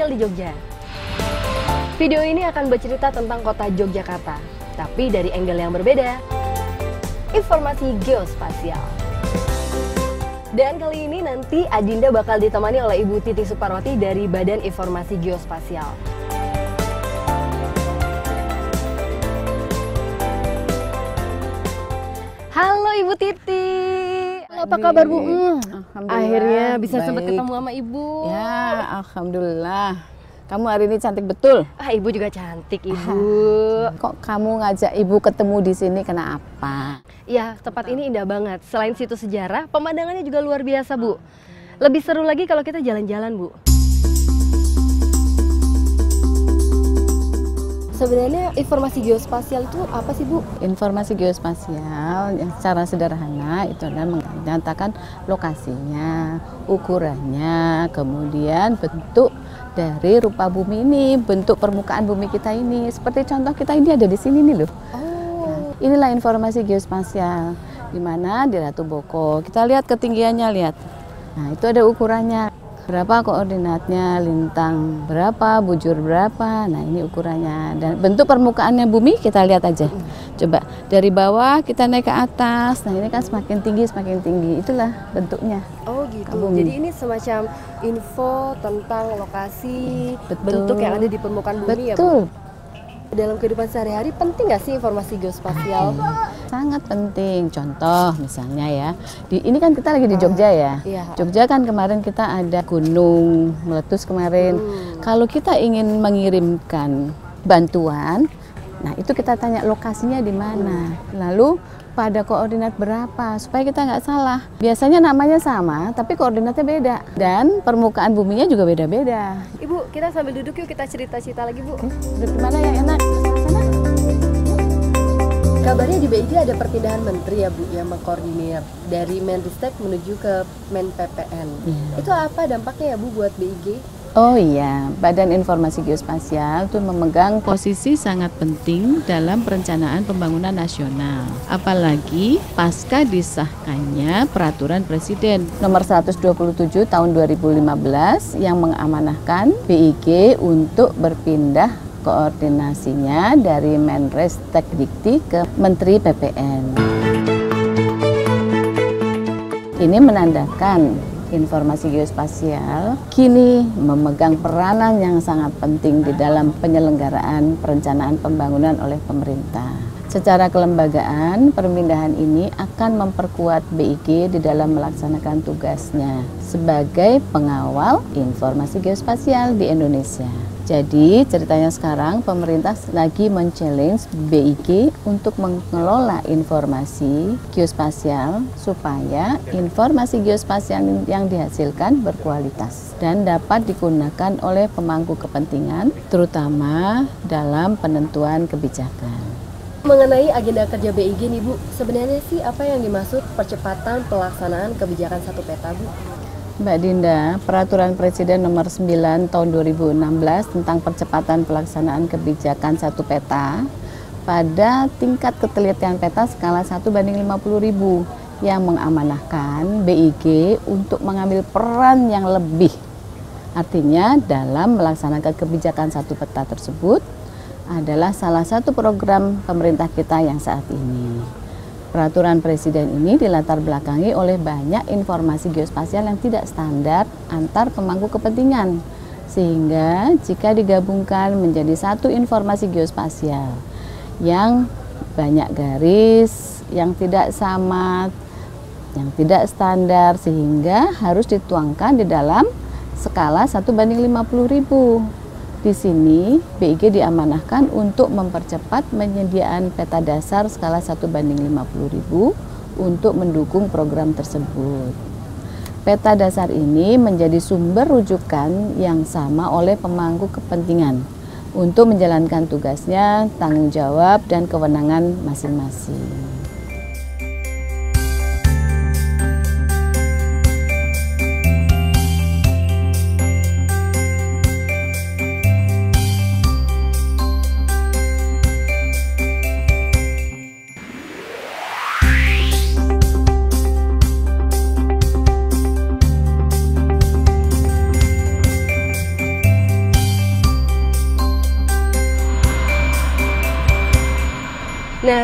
tinggal di Jogja. Video ini akan bercerita tentang kota Yogyakarta, tapi dari angle yang berbeda. Informasi geospasial. Dan kali ini nanti Adinda bakal ditemani oleh Ibu Titi Suparwati dari Badan Informasi Geospasial. Halo Ibu Titi. Apa kabar Bu? Akhirnya bisa sempat ketemu sama Ibu. Ya, alhamdulillah. Kamu hari ini cantik betul. Ibu juga cantik Ibu. Kok kamu ngajak Ibu ketemu di sini kenapa? Ya, tempat ini indah banget. Selain situs sejarah, pemandangannya juga luar biasa Bu. Lebih seru lagi kalau kita jalan-jalan Bu. Sebenarnya informasi geospasial itu apa sih Bu? Informasi geospasial yang secara sederhana itu adalah menyatakan lokasinya, ukurannya, kemudian bentuk dari rupa bumi ini, bentuk permukaan bumi kita ini. Seperti contoh kita ini ada di sini nih loh. Nah, inilah informasi geospasial, di mana di Ratu Boko. Kita lihat ketinggiannya, lihat. Nah, itu ada ukurannya. Berapa koordinatnya, lintang berapa, bujur berapa. Nah, ini ukurannya. Dan bentuk permukaannya bumi kita lihat aja. Coba dari bawah kita naik ke atas. Nah, ini kan semakin tinggi. Itulah bentuknya. Oh gitu. Jadi ini semacam info tentang lokasi, bentuk yang ada di permukaan bumi ya Bu? Betul. Dalam kehidupan sehari-hari penting nggak sih informasi geospasial? Sangat penting. Contoh misalnya ya, ini kan kita lagi di Jogja ya. Iya. Jogja kan kemarin kita ada gunung meletus kemarin. Kalau kita ingin mengirimkan bantuan, nah itu kita tanya lokasinya di mana. Lalu pada koordinat berapa supaya kita nggak salah. Biasanya namanya sama, tapi koordinatnya beda dan permukaan buminya juga beda-beda. Ibu, kita sambil duduk yuk kita cerita-cerita lagi Bu. Oke, duduk di mana yang enak? Sana. Kabarnya di BIG ada perpindahan menteri ya Bu yang mengkoordinir dari Menristek menuju ke Men-PPN. Itu apa dampaknya ya Bu buat BIG? Oh iya, Badan Informasi Geospasial itu memegang posisi sangat penting dalam perencanaan pembangunan nasional. Apalagi pasca disahkannya Peraturan Presiden Nomor 127 Tahun 2015 yang mengamanahkan BIG untuk berpindah koordinasinya dari Menristek-Dikti ke Menteri PPN. Ini menandakan informasi geospasial kini memegang peranan yang sangat penting di dalam penyelenggaraan perencanaan pembangunan oleh pemerintah. Secara kelembagaan, perpindahan ini akan memperkuat BIG di dalam melaksanakan tugasnya sebagai pengawal informasi geospasial di Indonesia. Jadi ceritanya sekarang pemerintah lagi men-challenge BIG untuk mengelola informasi geospasial supaya informasi geospasial yang dihasilkan berkualitas dan dapat digunakan oleh pemangku kepentingan terutama dalam penentuan kebijakan. Mengenai agenda kerja BIG nih Bu, sebenarnya sih apa yang dimaksud percepatan pelaksanaan kebijakan satu peta Bu? Mbak Dinda, Peraturan Presiden Nomor 9 Tahun 2016 tentang percepatan pelaksanaan kebijakan satu peta pada tingkat ketelitian peta skala 1:50.000 yang mengamanahkan BIG untuk mengambil peran yang lebih. Artinya dalam melaksanakan kebijakan satu peta tersebut adalah salah satu program pemerintah kita yang saat ini. Peraturan Presiden ini dilatar belakangi oleh banyak informasi geospasial yang tidak standar antar pemangku kepentingan. Sehingga jika digabungkan menjadi satu informasi geospasial yang banyak garis, yang tidak sama, yang tidak standar, sehingga harus dituangkan di dalam skala 1:50.000. Di sini BIG diamanahkan untuk mempercepat penyediaan peta dasar skala 1:50.000 untuk mendukung program tersebut. Peta dasar ini menjadi sumber rujukan yang sama oleh pemangku kepentingan untuk menjalankan tugasnya, tanggung jawab, dan kewenangan masing-masing.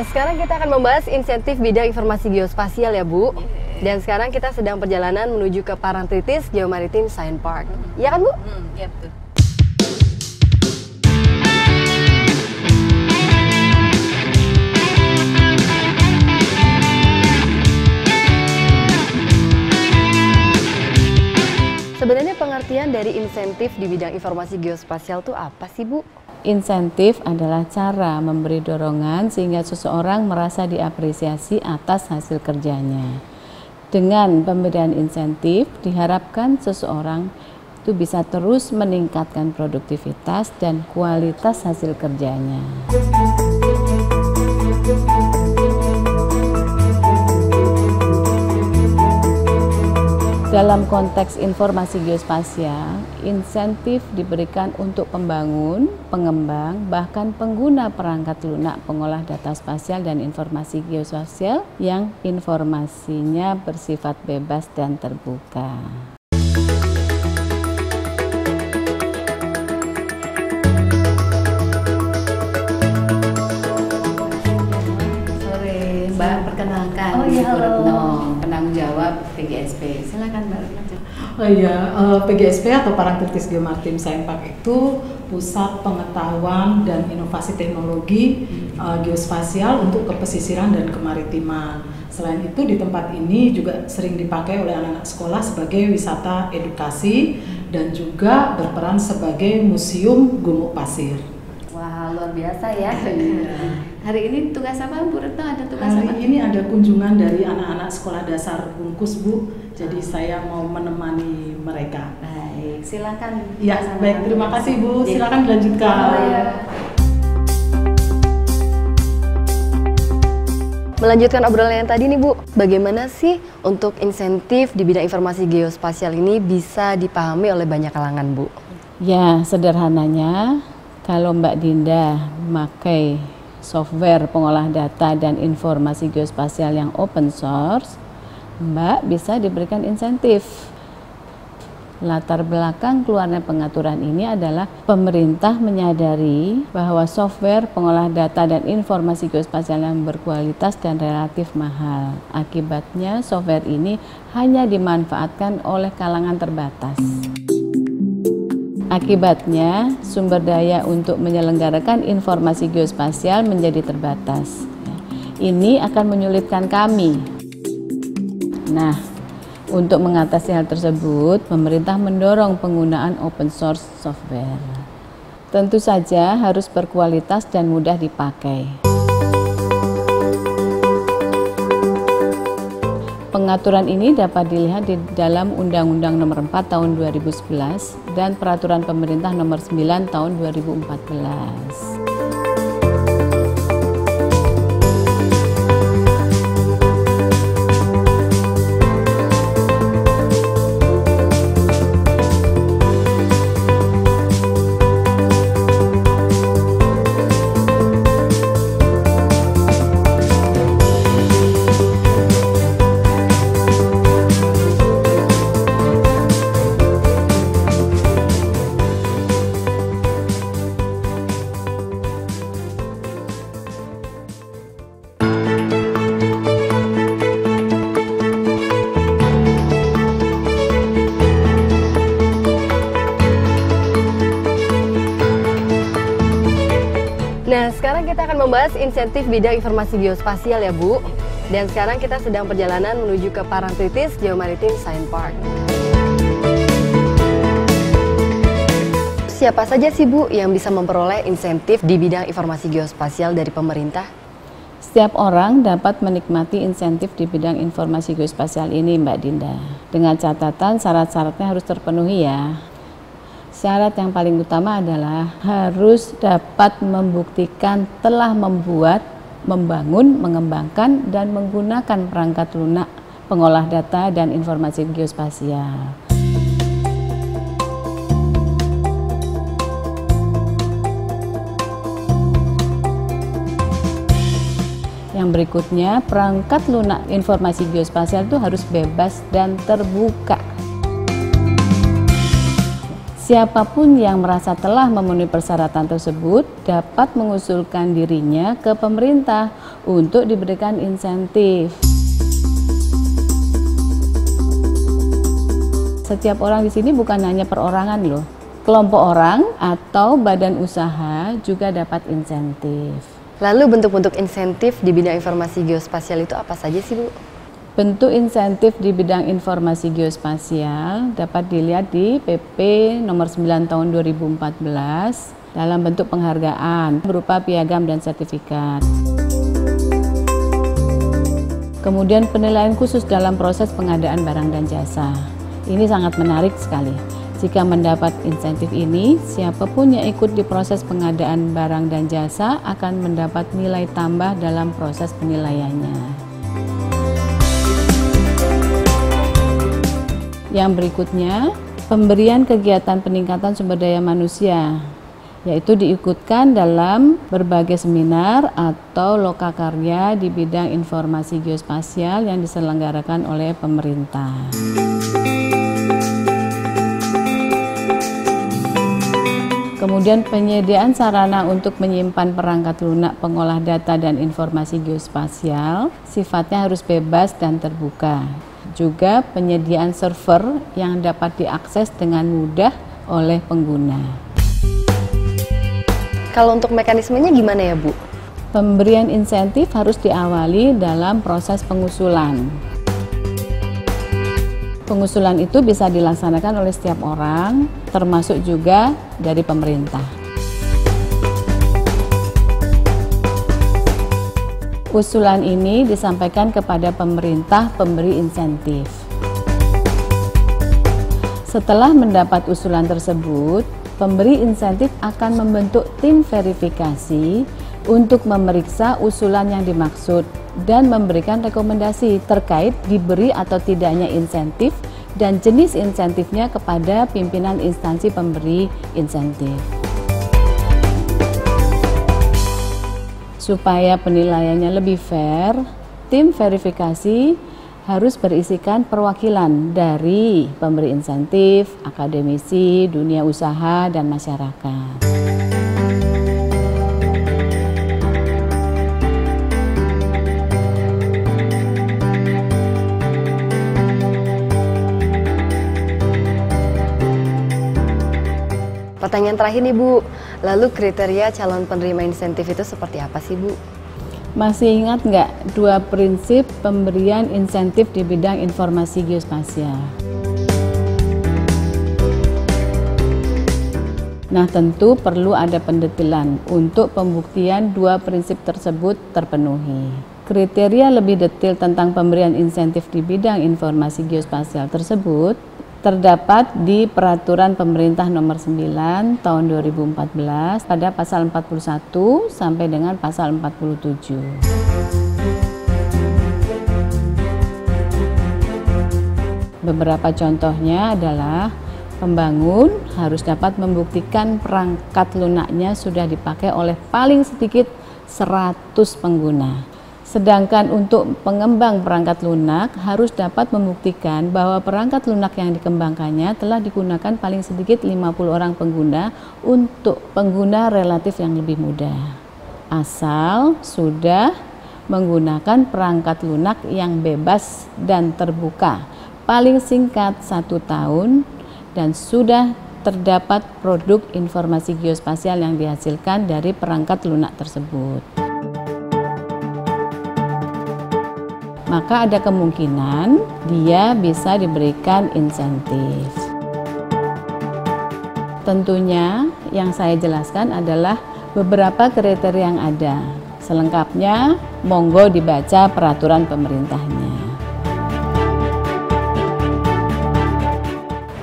Nah, sekarang kita akan membahas insentif bidang informasi geospasial ya, Bu. Dan sekarang kita sedang perjalanan menuju ke Parangtritis Geomaritim Science Park. Iya kan, Bu? Iya betul. Sebenarnya pengertian dari insentif di bidang informasi geospasial itu apa sih, Bu? Insentif adalah cara memberi dorongan sehingga seseorang merasa diapresiasi atas hasil kerjanya. Dengan pemberian insentif, diharapkan seseorang itu bisa terus meningkatkan produktivitas dan kualitas hasil kerjanya. Dalam konteks informasi geospasial, insentif diberikan untuk pembangun, pengembang, bahkan pengguna perangkat lunak pengolah data spasial dan informasi geospasial yang informasinya bersifat bebas dan terbuka. Sore, Mbak, perkenalkan. Ibu Retno, penanggung jawab PGSP. Silakan Mbak Retno. Oh iya, PGSP atau Parangtritis Geomaritim Science Park itu pusat pengetahuan dan inovasi teknologi geospasial untuk kepesisiran dan kemaritiman. Selain itu di tempat ini juga sering dipakai oleh anak-anak sekolah sebagai wisata edukasi dan juga berperan sebagai museum gumuk pasir. Wah, luar biasa ya. Hari ini tugas apa Bu Retno? Ada tugas Hari apa? ini ada kunjungan dari anak-anak sekolah dasar Bungkus, Bu. Jadi saya mau menemani mereka. Baik, silakan. Ya, baik. Terima kasih, Bu. Silakan dilanjutkan. Oh, ya. Melanjutkan obrolan yang tadi nih, Bu. Bagaimana sih untuk insentif di bidang informasi geospasial ini bisa dipahami oleh banyak kalangan, Bu? Ya, sederhananya kalau Mbak Dinda memakai software pengolah data dan informasi geospasial yang open source, Mbak bisa diberikan insentif. Latar belakang keluarnya pengaturan ini adalah pemerintah menyadari bahwa software pengolah data dan informasi geospasial yang berkualitas dan relatif mahal. Akibatnya software ini hanya dimanfaatkan oleh kalangan terbatas. Akibatnya, sumber daya untuk menyelenggarakan informasi geospasial menjadi terbatas. Ini akan menyulitkan kami. Nah, untuk mengatasi hal tersebut, pemerintah mendorong penggunaan open source software. Tentu saja harus berkualitas dan mudah dipakai. Pengaturan ini dapat dilihat di dalam Undang-Undang Nomor 4 Tahun 2011 dan Peraturan Pemerintah Nomor 9 Tahun 2014. Nah, sekarang kita akan membahas insentif bidang informasi geospasial ya, Bu. Dan sekarang kita sedang perjalanan menuju ke Parangtritis Geomaritim Science Park. Siapa saja sih, Bu, yang bisa memperoleh insentif di bidang informasi geospasial dari pemerintah? Setiap orang dapat menikmati insentif di bidang informasi geospasial ini, Mbak Dinda. Dengan catatan syarat-syaratnya harus terpenuhi ya. Syarat yang paling utama adalah harus dapat membuktikan telah membuat, membangun, mengembangkan, dan menggunakan perangkat lunak pengolah data dan informasi geospasial. Yang berikutnya, perangkat lunak informasi geospasial itu harus bebas dan terbuka. Siapapun yang merasa telah memenuhi persyaratan tersebut dapat mengusulkan dirinya ke pemerintah untuk diberikan insentif. Setiap orang di sini bukan hanya perorangan loh, kelompok orang atau badan usaha juga dapat insentif. Lalu bentuk-bentuk insentif di bidang informasi geospasial itu apa saja sih, Bu? Bentuk insentif di bidang informasi geospasial dapat dilihat di PP nomor 9 tahun 2014 dalam bentuk penghargaan berupa piagam dan sertifikat. Kemudian penilaian khusus dalam proses pengadaan barang dan jasa. Ini sangat menarik sekali. Jika mendapat insentif ini, siapapun yang ikut di proses pengadaan barang dan jasa akan mendapat nilai tambah dalam proses penilaiannya. Yang berikutnya, pemberian kegiatan peningkatan sumber daya manusia, yaitu diikutkan dalam berbagai seminar atau lokakarya di bidang informasi geospasial yang diselenggarakan oleh pemerintah. Kemudian penyediaan sarana untuk menyimpan perangkat lunak pengolah data dan informasi geospasial sifatnya harus bebas dan terbuka. Juga penyediaan server yang dapat diakses dengan mudah oleh pengguna. Kalau untuk mekanismenya gimana ya, Bu? Pemberian insentif harus diawali dalam proses pengusulan. Pengusulan itu bisa dilaksanakan oleh setiap orang, termasuk juga dari pemerintah. Usulan ini disampaikan kepada pemerintah pemberi insentif. Setelah mendapat usulan tersebut, pemberi insentif akan membentuk tim verifikasi untuk memeriksa usulan yang dimaksud dan memberikan rekomendasi terkait diberi atau tidaknya insentif dan jenis insentifnya kepada pimpinan instansi pemberi insentif. Supaya penilaiannya lebih fair, tim verifikasi harus berisikan perwakilan dari pemberi insentif, akademisi, dunia usaha, dan masyarakat. Pertanyaan terakhir nih, Bu. Lalu kriteria calon penerima insentif itu seperti apa sih, Bu? Masih ingat nggak dua prinsip pemberian insentif di bidang informasi geospasial? Nah, tentu perlu ada pendetilan untuk pembuktian dua prinsip tersebut terpenuhi. Kriteria lebih detail tentang pemberian insentif di bidang informasi geospasial tersebut terdapat di Peraturan Pemerintah Nomor 9 Tahun 2014 pada pasal 41 sampai dengan pasal 47. Beberapa contohnya adalah pembangun harus dapat membuktikan perangkat lunaknya sudah dipakai oleh paling sedikit 100 pengguna. Sedangkan untuk pengembang perangkat lunak harus dapat membuktikan bahwa perangkat lunak yang dikembangkannya telah digunakan paling sedikit 50 orang pengguna untuk pengguna relatif yang lebih mudah. Asal sudah menggunakan perangkat lunak yang bebas dan terbuka, paling singkat 1 tahun, dan sudah terdapat produk informasi geospasial yang dihasilkan dari perangkat lunak tersebut. Maka ada kemungkinan dia bisa diberikan insentif. Tentunya yang saya jelaskan adalah beberapa kriteria yang ada. Selengkapnya monggo dibaca peraturan pemerintahnya.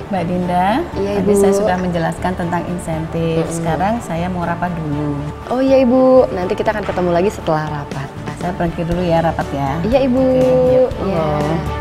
Mbak Dinda, Iya, tadi Ibu. saya sudah menjelaskan tentang insentif. Sekarang saya mau rapat dulu. Oh iya, Ibu, nanti kita akan ketemu lagi setelah rapat. Saya pergi dulu ya rapat ya. Iya, Ibu. Oke, yuk. Iya. Halo.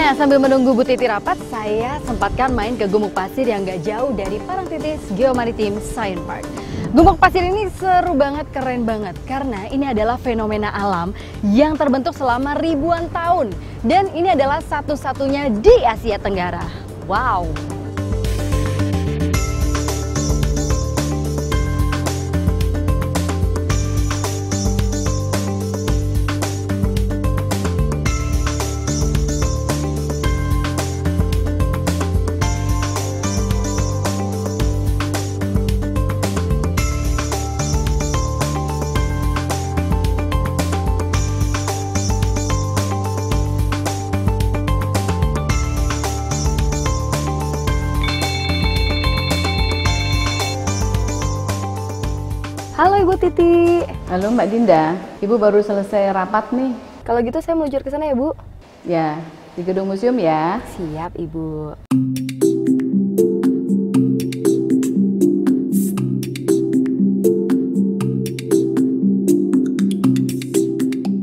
Nah, sambil menunggu Bu Titi rapat, saya sempatkan main ke Gumuk Pasir yang gak jauh dari Parangtritis Geomaritim Science Park. Gumuk Pasir ini seru banget, keren banget, karena ini adalah fenomena alam yang terbentuk selama ribuan tahun. Dan ini adalah satu-satunya di Asia Tenggara. Wow! Halo Ibu Titi. Halo Mbak Dinda, Ibu baru selesai rapat nih. Kalau gitu saya meluncur ke sana ya Bu. Ya, di gedung museum ya. Siap Ibu.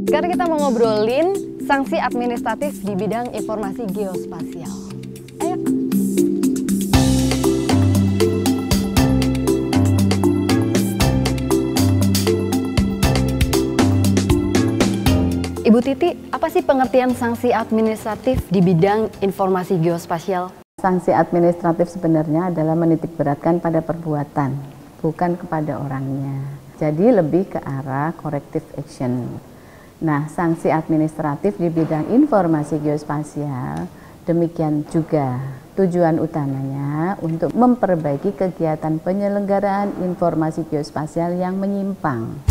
Sekarang kita mau ngobrolin sanksi administratif di bidang informasi geospasial. Ayo. Ibu Titi, apa sih pengertian sanksi administratif di bidang informasi geospasial? Sanksi administratif sebenarnya adalah menitik beratkan pada perbuatan, bukan kepada orangnya. Jadi lebih ke arah corrective action. Nah, sanksi administratif di bidang informasi geospasial demikian juga tujuan utamanya untuk memperbaiki kegiatan penyelenggaraan informasi geospasial yang menyimpang.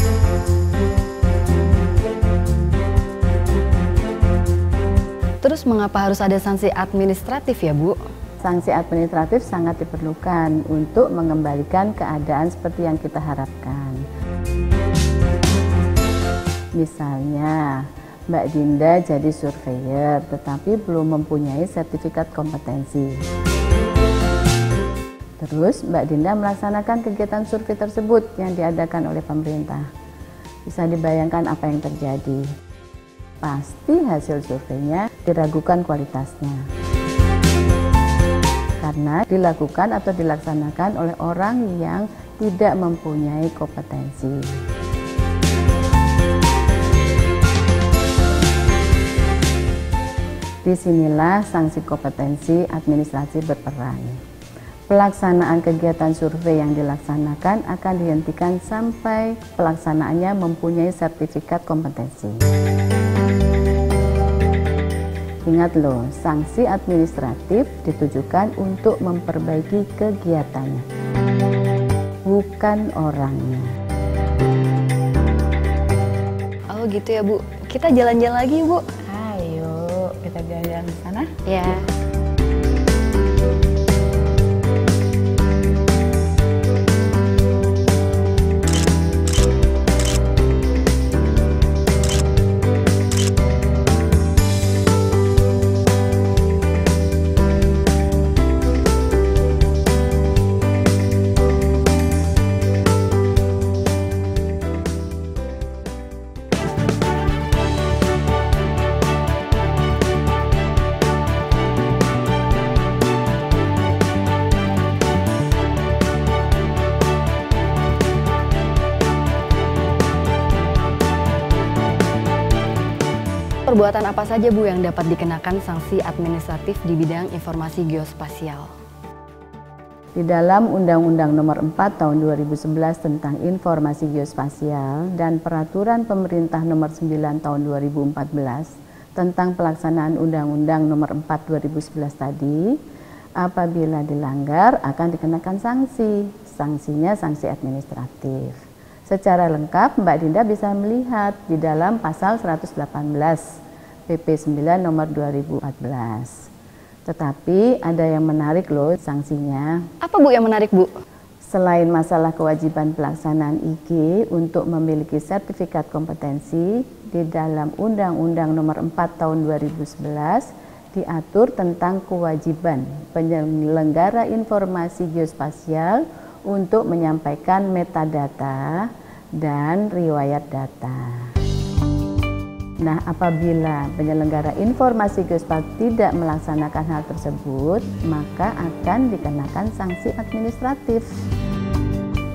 Terus mengapa harus ada sanksi administratif ya Bu? Sanksi administratif sangat diperlukan untuk mengembalikan keadaan seperti yang kita harapkan. Misalnya, Mbak Dinda jadi surveyor tetapi belum mempunyai sertifikat kompetensi. Terus Mbak Dinda melaksanakan kegiatan survei tersebut yang diadakan oleh pemerintah. Bisa dibayangkan apa yang terjadi. Pasti hasil surveinya diragukan kualitasnya. Karena dilakukan atau dilaksanakan oleh orang yang tidak mempunyai kompetensi. Disinilah sanksi kompetensi administrasi berperan. Pelaksanaan kegiatan survei yang dilaksanakan akan dihentikan sampai pelaksanaannya mempunyai sertifikat kompetensi. Ingat loh, sanksi administratif ditujukan untuk memperbaiki kegiatannya, bukan orangnya. Oh gitu ya Bu, kita jalan-jalan lagi Bu. Ayo, kita jalan-jalan ke sana. Ya. Perbuatan apa saja Bu yang dapat dikenakan sanksi administratif di bidang informasi geospasial? Di dalam Undang-Undang Nomor 4 Tahun 2011 tentang Informasi Geospasial dan Peraturan Pemerintah Nomor 9 Tahun 2014 tentang pelaksanaan Undang-Undang Nomor 4 2011 tadi, apabila dilanggar akan dikenakan sanksi. Sanksinya sanksi administratif. Secara lengkap Mbak Dinda bisa melihat di dalam pasal 118 PP 9 nomor 2014. Tetapi ada yang menarik loh sanksinya. Apa Bu yang menarik Bu? Selain masalah kewajiban pelaksanaan IG untuk memiliki sertifikat kompetensi, di dalam Undang-Undang Nomor 4 Tahun 2011 diatur tentang kewajiban penyelenggara informasi geospasial untuk menyampaikan metadata dan riwayat data. Nah, apabila penyelenggara informasi geospasial tidak melaksanakan hal tersebut, maka akan dikenakan sanksi administratif.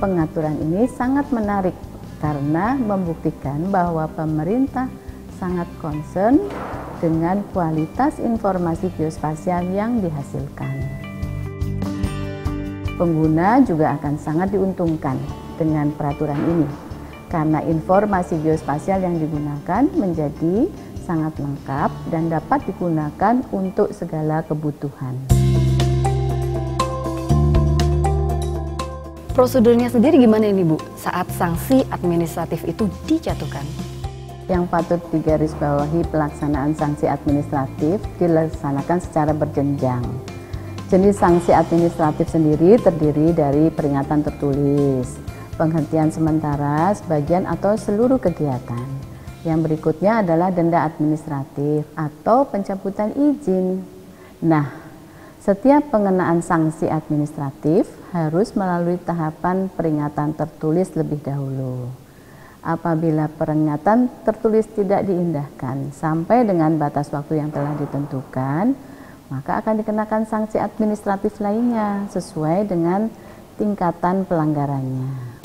Pengaturan ini sangat menarik karena membuktikan bahwa pemerintah sangat concern dengan kualitas informasi geospasial yang dihasilkan. Pengguna juga akan sangat diuntungkan dengan peraturan ini, karena informasi geospasial yang digunakan menjadi sangat lengkap dan dapat digunakan untuk segala kebutuhan. Prosedurnya sendiri gimana ini Bu saat sanksi administratif itu dijatuhkan? Yang patut digarisbawahi, pelaksanaan sanksi administratif dilaksanakan secara berjenjang. Jenis sanksi administratif sendiri terdiri dari peringatan tertulis, penghentian sementara sebagian atau seluruh kegiatan. Yang berikutnya adalah denda administratif atau pencabutan izin. Nah, setiap pengenaan sanksi administratif harus melalui tahapan peringatan tertulis lebih dahulu. Apabila peringatan tertulis tidak diindahkan sampai dengan batas waktu yang telah ditentukan, maka akan dikenakan sanksi administratif lainnya sesuai dengan tingkatan pelanggarannya.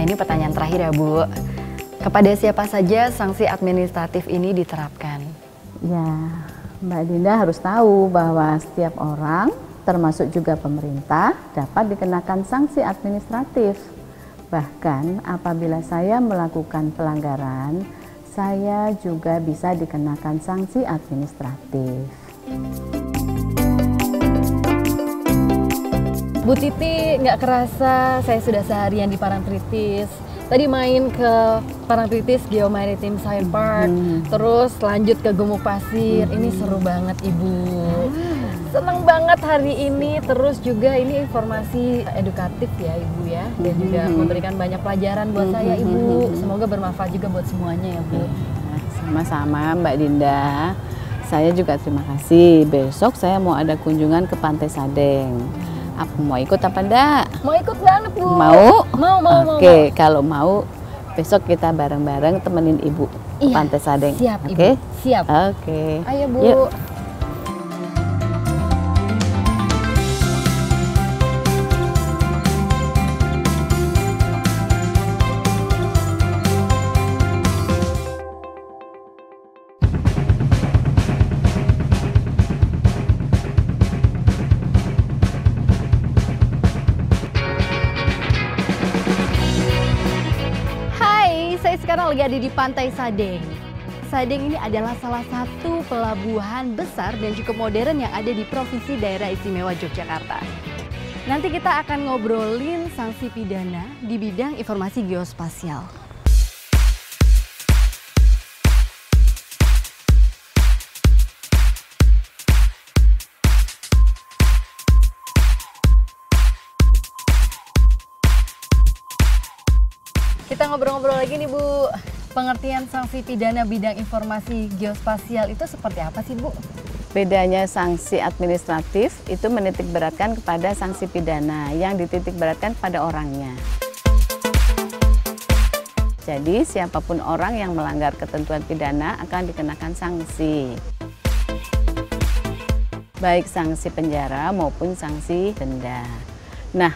Ini pertanyaan terakhir ya Bu, kepada siapa saja sanksi administratif ini diterapkan? Ya, Mbak Dinda harus tahu bahwa setiap orang, termasuk juga pemerintah, dapat dikenakan sanksi administratif. Bahkan apabila saya melakukan pelanggaran, saya juga bisa dikenakan sanksi administratif. Bu Titi, nggak kerasa saya sudah seharian di Parangtritis. Tadi main ke Parangtritis Geomaritim Science Park, terus lanjut ke Gumuk Pasir. Ini seru banget Ibu. Senang banget hari ini, terus juga ini informasi edukatif ya Ibu ya. Dan juga memberikan banyak pelajaran buat saya Ibu. Semoga bermanfaat juga buat semuanya ya Bu. Sama-sama Mbak Dinda. Saya juga terima kasih. Besok saya mau ada kunjungan ke Pantai Sadeng. Aku mau ikut apa enggak? Mau ikut banget Bu. Mau? Mau. Oke, kalau mau besok kita bareng-bareng temenin Ibu ke Pantai Sadeng. Siap Ibu. Oke? Siap. Oke. Ayo Bu. Yuk. Saya sekarang lagi ada di Pantai Sadeng. Sadeng ini adalah salah satu pelabuhan besar dan cukup modern yang ada di Provinsi Daerah Istimewa Yogyakarta. Nanti kita akan ngobrolin sanksi pidana di bidang informasi geospasial. Kita ngobrol-ngobrol lagi nih Bu, pengertian sanksi pidana bidang informasi geospasial itu seperti apa sih Bu? Bedanya sanksi administratif itu menitik beratkan kepada sanksi pidana yang dititik beratkan pada orangnya. Jadi siapapun orang yang melanggar ketentuan pidana akan dikenakan sanksi. Baik sanksi penjara maupun sanksi denda. Nah,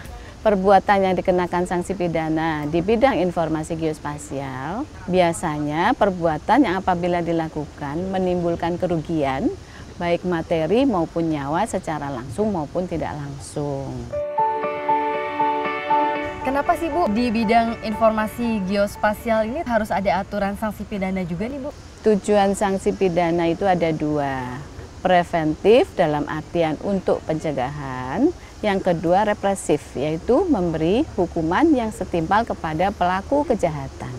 perbuatan yang dikenakan sanksi pidana di bidang informasi geospasial biasanya perbuatan yang apabila dilakukan menimbulkan kerugian baik materi maupun nyawa secara langsung maupun tidak langsung. Kenapa sih Bu di bidang informasi geospasial ini harus ada aturan sanksi pidana juga nih Bu? Tujuan sanksi pidana itu ada dua, preventif dalam artian untuk pencegahan. Yang kedua represif, yaitu memberi hukuman yang setimpal kepada pelaku kejahatan.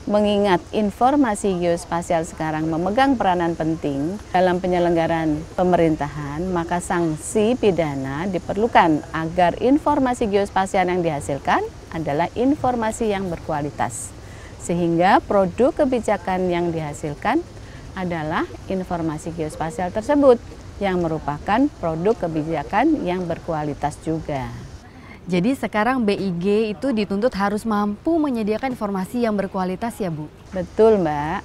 Mengingat informasi geospasial sekarang memegang peranan penting dalam penyelenggaraan pemerintahan, maka sanksi pidana diperlukan agar informasi geospasial yang dihasilkan adalah informasi yang berkualitas. Sehingga produk kebijakan yang dihasilkan adalah informasi geospasial tersebut, yang merupakan produk kebijakan yang berkualitas juga. Jadi sekarang BIG itu dituntut harus mampu menyediakan informasi yang berkualitas ya Bu? Betul, Mbak.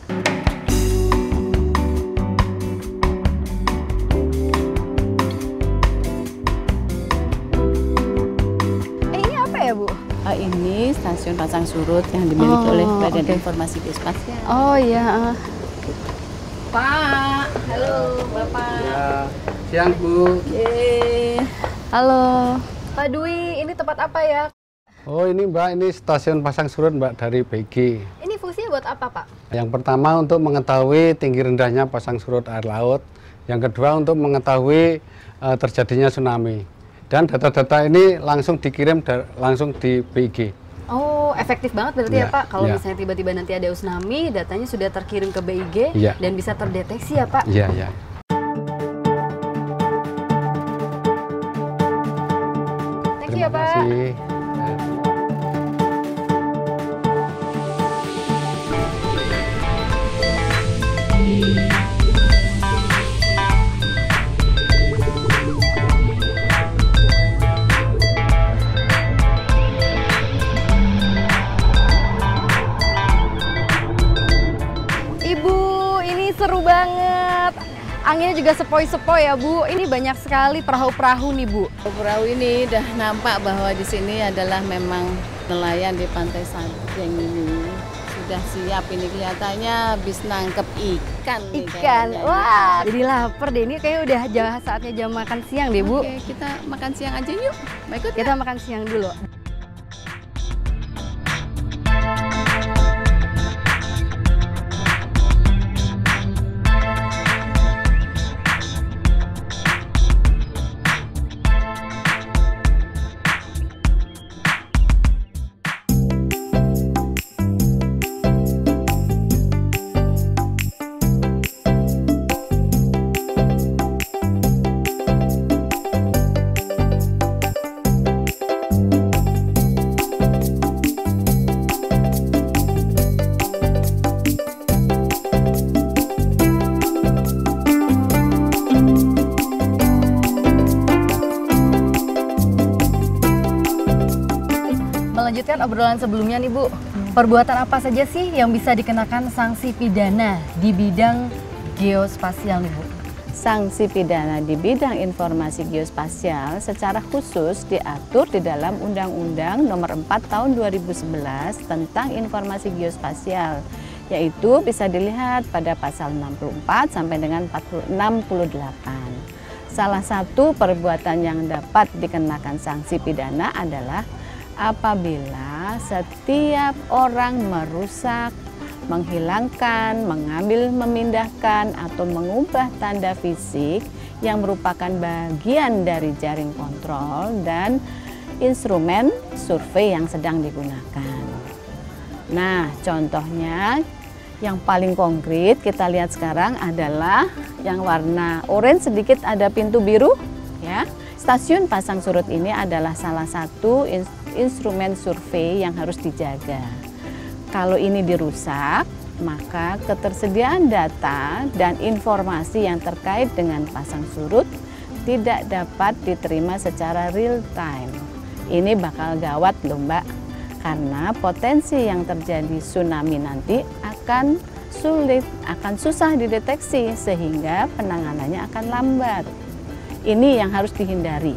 Ini apa ya Bu? Ini stasiun pasang surut yang dimiliki oleh Badan Informasi Geospasial. Oh iya. Pak, halo Bapak. Ya, siang Bu. Halo. Pak Dwi, ini tempat apa ya? Oh ini Mbak, ini stasiun pasang surut Mbak dari BIG. Ini fungsinya buat apa Pak? Yang pertama untuk mengetahui tinggi rendahnya pasang surut air laut. Yang kedua untuk mengetahui terjadinya tsunami. Dan data-data ini langsung dikirim langsung di BIG. Oh, efektif banget berarti ya Pak. Kalau ya. misalnya tiba-tiba nanti ada tsunami, datanya sudah terkirim ke BIG dan bisa terdeteksi ya Pak? Iya, iya. Thank you ya Pak. Terima kasih. Ibu, ini seru banget. Anginnya juga sepoi-sepoi ya Bu. Ini banyak sekali perahu-perahu nih Bu. Perahu ini udah nampak bahwa di sini adalah memang nelayan di Pantai Sanjeng ini. Sudah siap, ini kelihatannya habis nangkep ikan. Nih, Ikan, kayaknya. wah jadi lapar deh. Ini kayaknya udah saatnya jam makan siang deh Bu. Oke, kita makan siang aja yuk. Mau ikut Kita makan siang dulu. Melanjutkan obrolan sebelumnya nih Bu, perbuatan apa saja sih yang bisa dikenakan sanksi pidana di bidang geospasial nih Bu? Sanksi pidana di bidang informasi geospasial secara khusus diatur di dalam Undang-Undang Nomor 4 Tahun 2011 tentang informasi geospasial, yaitu bisa dilihat pada pasal 64 sampai dengan 68. Salah satu perbuatan yang dapat dikenakan sanksi pidana adalah apabila setiap orang merusak, menghilangkan, mengambil, memindahkan, atau mengubah tanda fisik yang merupakan bagian dari jaring kontrol dan instrumen survei yang sedang digunakan. Nah, contohnya yang paling konkret kita lihat sekarang adalah yang warna oranye sedikit ada pintu biru, ya. Stasiun pasang surut ini adalah salah satu instrumen survei yang harus dijaga. Kalau ini dirusak, maka ketersediaan data dan informasi yang terkait dengan pasang surut tidak dapat diterima secara real time. Ini bakal gawat loh Mbak, karena potensi yang terjadi tsunami nanti akan sulit, akan susah dideteksi sehingga penanganannya akan lambat. Ini yang harus dihindari,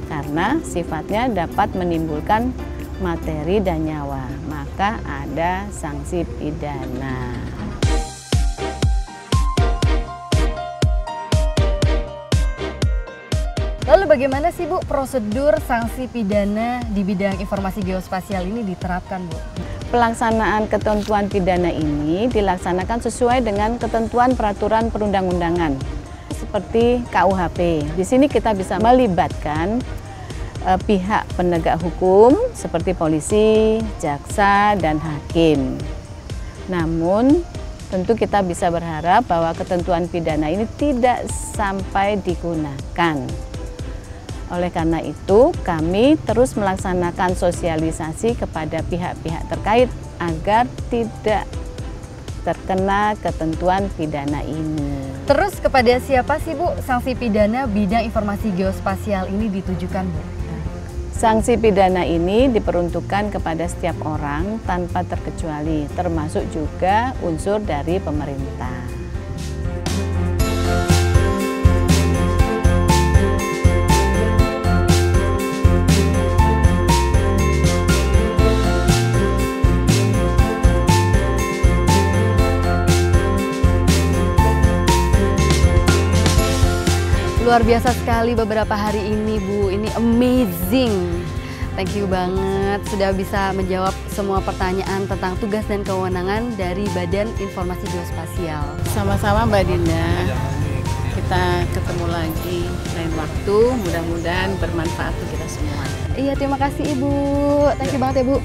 karena sifatnya dapat menimbulkan materi dan nyawa, maka ada sanksi pidana. Lalu bagaimana sih Bu prosedur sanksi pidana di bidang informasi geospasial ini diterapkan Bu? Pelaksanaan ketentuan pidana ini dilaksanakan sesuai dengan ketentuan peraturan perundang-undangan seperti KUHP. Di sini kita bisa melibatkan pihak penegak hukum seperti polisi, jaksa, dan hakim. Namun tentu kita bisa berharap bahwa ketentuan pidana ini tidak sampai digunakan. Oleh karena itu, kami terus melaksanakan sosialisasi kepada pihak-pihak terkait agar tidak terkena ketentuan pidana ini. Terus kepada siapa sih Bu sanksi pidana bidang informasi geospasial ini ditujukan Bu? Sanksi pidana ini diperuntukkan kepada setiap orang tanpa terkecuali, termasuk juga unsur dari pemerintah. Luar biasa sekali beberapa hari ini, Bu. Ini amazing. Thank you banget sudah bisa menjawab semua pertanyaan tentang tugas dan kewenangan dari Badan Informasi Geospasial. Sama-sama Mbak Dinda. Kita ketemu lagi lain waktu. Mudah-mudahan bermanfaat untuk kita semua. Iya, terima kasih Ibu. Thank you banget ya, Bu.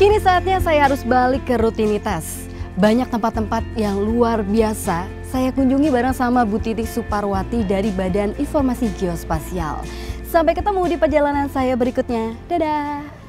Kini saatnya saya harus balik ke rutinitas. Banyak tempat-tempat yang luar biasa saya kunjungi bareng sama Bu Titik Suparwati dari Badan Informasi Geospasial. Sampai ketemu di perjalanan saya berikutnya. Dadah!